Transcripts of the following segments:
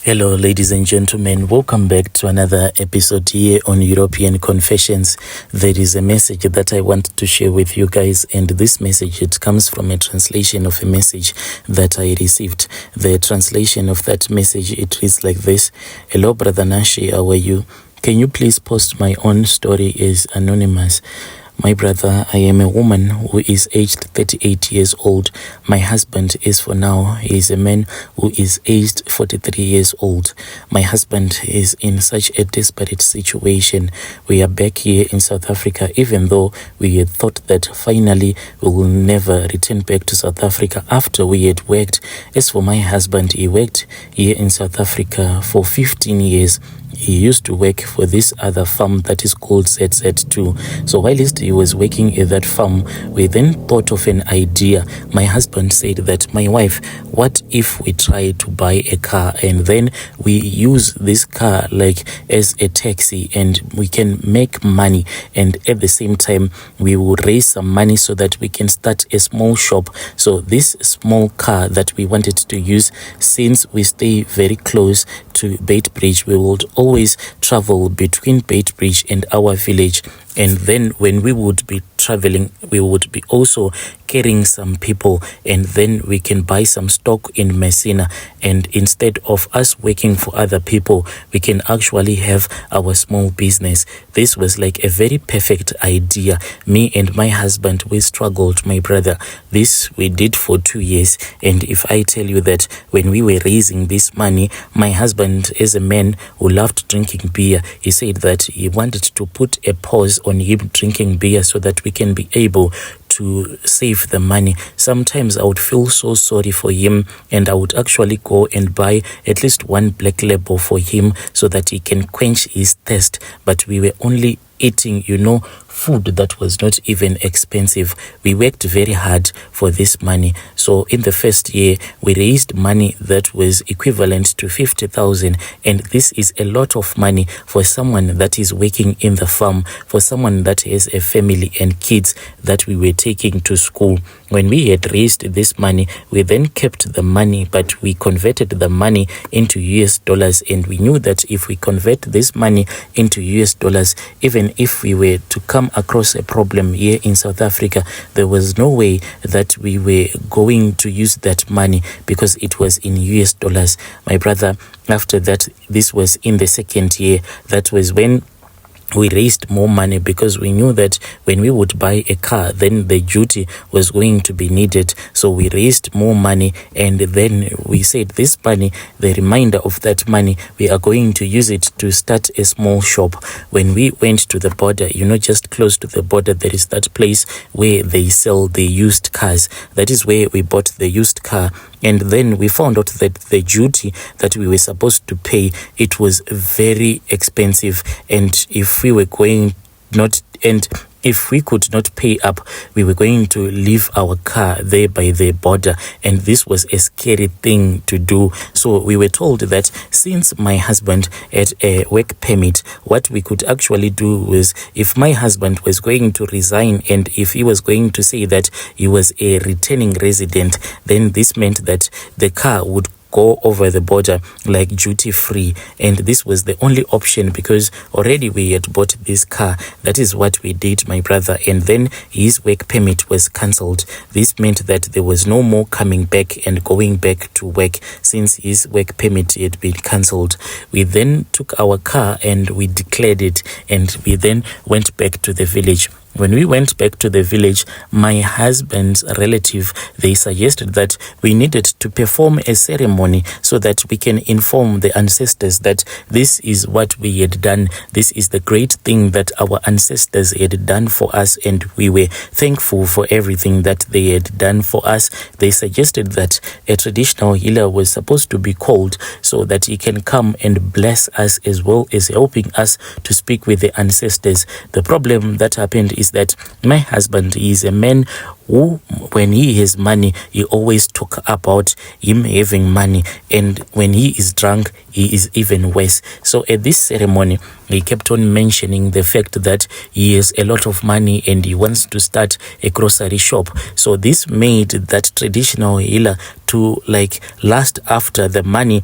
Hello, ladies and gentlemen. Welcome back to another episode here on European Confessions. There is a message that I want to share with you guys, and this message, it comes from a translation of a message that I received. The translation of that message, it reads like this. Hello, Brother Nashi, how are you? Can you please post my own story as anonymous? My brother, I am a woman who is aged 38 years old. My husband is for now, he is a man who is aged 43 years old. My husband is in such a desperate situation. We are back here in South Africa, even though we had thought that finally we will never return back to South Africa after we had worked. As for my husband, he worked here in South Africa for 15 years. He used to work for this other farm that is called ZZ2. So whilst he was working at that farm, we then thought of an idea. My husband said that, my wife, what if we try to buy a car and then we use this car like as a taxi and we can make money, and at the same time we will raise some money so that we can start a small shop. So this small car that we wanted to use, since we stay very close to Beitbridge, we would always travel between Beitbridge and our village. And then when we would be traveling, we would be also carrying some people, and then we can buy some stock in Messina. And instead of us working for other people, we can actually have our small business. This was like a very perfect idea. Me and my husband, we struggled, my brother. This we did for 2 years. And if I tell you that when we were raising this money, my husband is a man who loved drinking beer. He said that he wanted to put a pause on him drinking beer so that we can be able to save the money. Sometimes I would feel so sorry for him, and I would actually go and buy at least one black label for him so that he can quench his thirst. But we were only eating, food that was not even expensive. We worked very hard for this money. So in the first year, we raised money that was equivalent to 50,000. And this is a lot of money for someone that is working in the farm, for someone that has a family and kids that we were taking to school. When we had raised this money, we then kept the money, but we converted the money into US dollars. And we knew that if we convert this money into US dollars, even if we were to come across a problem here in South Africa, there was no way that we were going to use that money because it was in US dollars. My brother, after that, this was in the second year, that was when we raised more money, because we knew that when we would buy a car, then the duty was going to be needed. So we raised more money, and then we said this money, the remainder of that money, we are going to use it to start a small shop. When we went to the border, just close to the border, there is that place where they sell the used cars. That is where we bought the used car. And then we found out that the duty that we were supposed to pay, it was very expensive. And if we could not pay up, we were going to leave our car there by the border, and this was a scary thing to do. So we were told that since my husband had a work permit, what we could actually do was, if my husband was going to resign and if he was going to say that he was a returning resident, then this meant that the car would go over the border like duty free, and this was the only option because already we had bought this car. That is what we did, my brother. And then his work permit was cancelled. This meant that there was no more coming back and going back to work since his work permit had been cancelled. We then took our car and we declared it, and we then went back to the village. When we went back to the village, my husband's relative, they suggested that we needed to perform a ceremony so that we can inform the ancestors that this is what we had done. This is the great thing that our ancestors had done for us, and we were thankful for everything that they had done for us. They suggested that a traditional healer was supposed to be called so that he can come and bless us as well as helping us to speak with the ancestors. The problem that happened is that my husband is a man who, when he has money, he always talk about him having money, and when he is drunk, he is even worse. So at this ceremony, he kept on mentioning the fact that he has a lot of money and he wants to start a grocery shop. So this made that traditional healer to last after the money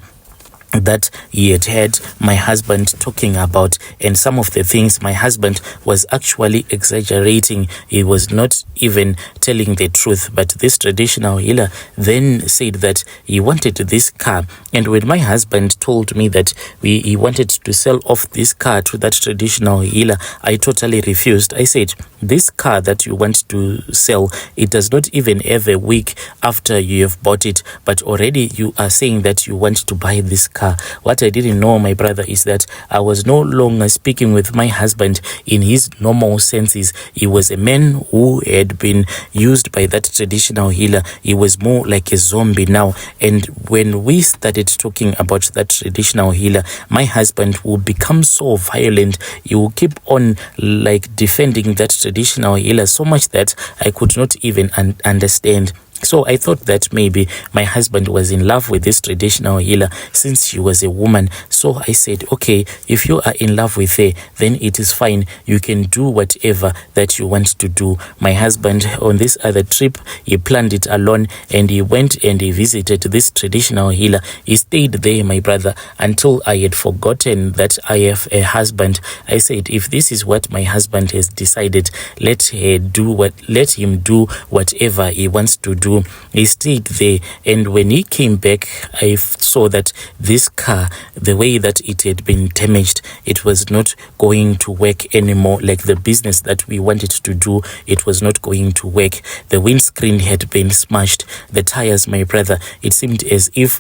that he had heard my husband talking about, and some of the things my husband was actually exaggerating. He was not even telling the truth. But this traditional healer then said that he wanted this car, and when my husband told me that he wanted to sell off this car to that traditional healer, I totally refused. I said, this car that you want to sell, it does not even have a week after you have bought it, but already you are saying that you want to buy this car. What I didn't know, my brother, is that I was no longer speaking with my husband in his normal senses. He was a man who had been used by that traditional healer. He was more like a zombie now. And when we started talking about that traditional healer, my husband will become so violent. He will keep on like defending that traditional healer so much that I could not even understand. So I thought that maybe my husband was in love with this traditional healer since she was a woman. So I said, okay, if you are in love with her, then it is fine. You can do whatever that you want to do. My husband, on this other trip, he planned it alone, and he went and he visited this traditional healer. He stayed there, my brother, until I had forgotten that I have a husband. I said, if this is what my husband has decided, let him do whatever he wants to do. He stayed there, and when he came back, I saw that this car, the way that it had been damaged, it was not going to work anymore. Like the business that we wanted to do, it was not going to work. The windscreen had been smashed. The tires, my brother, it seemed as if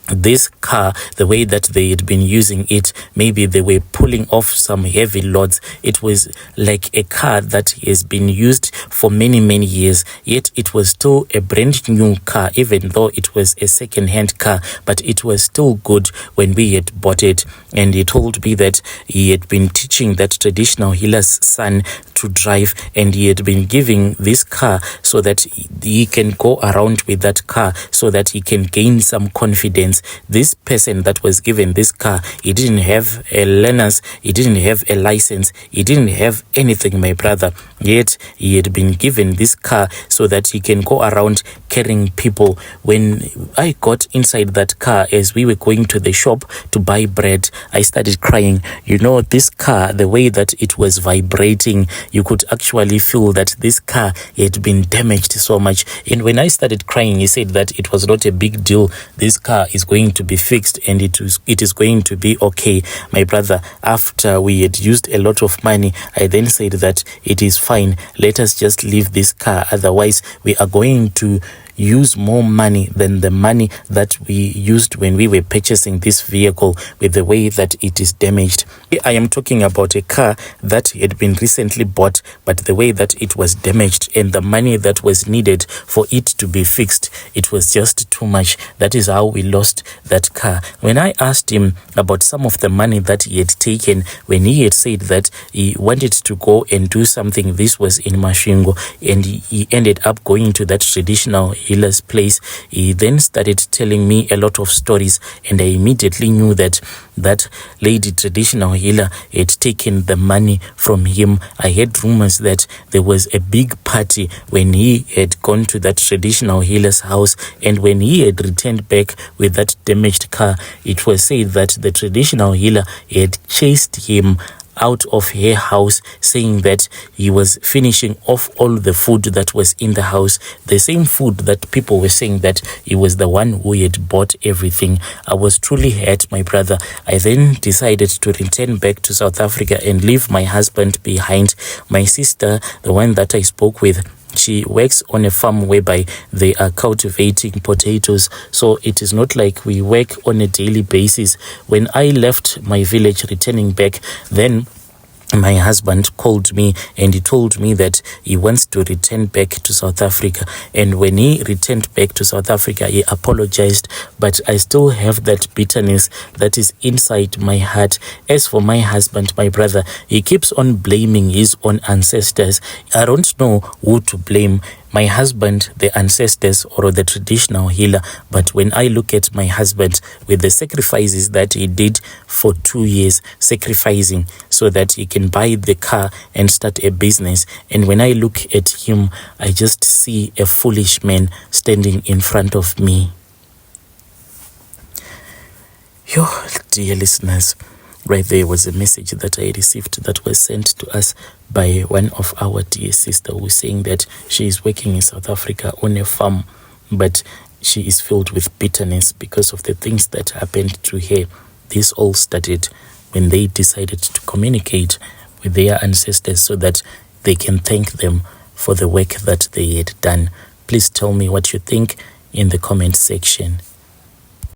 this car, the way that they had been using it, maybe they were pulling off some heavy loads. It was like a car that has been used for many years, yet it was still a brand new car, even though it was a second-hand car, but it was still good when we had bought it. And he told me that he had been teaching that traditional healer's son to drive, and he had been giving this car so that he can go around with that car, so that he can gain some confidence. This person that was given this car, he didn't have a learners, he didn't have a license, he didn't have anything, my brother, yet he had been given this car so that he can go around carrying people. When I got inside that car, as we were going to the shop to buy bread, I started crying. You know, this car, the way that it was vibrating, you could actually feel that this car had been damaged so much. And when I started crying, he said that it was not a big deal. This car is going to be fixed, and it is going to be okay. My brother, after we had used a lot of money, I then said that it is fine. Let us just leave this car. Otherwise, we are going to use more money than the money that we used when we were purchasing this vehicle, with the way that it is damaged. I am talking about a car that had been recently bought, but the way that it was damaged and the money that was needed for it to be fixed, it was just too much. That is how we lost that car. When I asked him about some of the money that he had taken, when he had said that he wanted to go and do something, this was in Masvingo, and he ended up going to that traditional healer's place. He then started telling me a lot of stories, and I immediately knew that that lady traditional healer had taken the money from him. I heard rumors that there was a big party when he had gone to that traditional healer's house, and when he had returned back with that damaged car, it was said that the traditional healer had chased him out of her house, saying that he was finishing off all the food that was in the house, the same food that people were saying that he was the one who had bought everything. I was truly hurt, my brother. I then decided to return back to South Africa and leave my husband behind. My sister, the one that I spoke with, she works on a farm whereby they are cultivating potatoes, so it is not like we work on a daily basis. When I left my village returning back, then my husband called me and he told me that he wants to return back to South Africa. And when he returned back to South Africa, he apologized, but I still have that bitterness that is inside my heart. As for my husband, my brother, he keeps on blaming his own ancestors. I don't know who to blame, my husband, the ancestors, or the traditional healer. But when I look at my husband, with the sacrifices that he did for 2 years, sacrificing so that he can buy the car and start a business, and when I look at him, I just see a foolish man standing in front of me. Yo, dear listeners, right there was a message that I received that was sent to us by one of our dear sister who was saying that she is working in South Africa on a farm, but she is filled with bitterness because of the things that happened to her. This all started when they decided to communicate with their ancestors so that they can thank them for the work that they had done. Please tell me what you think in the comment section.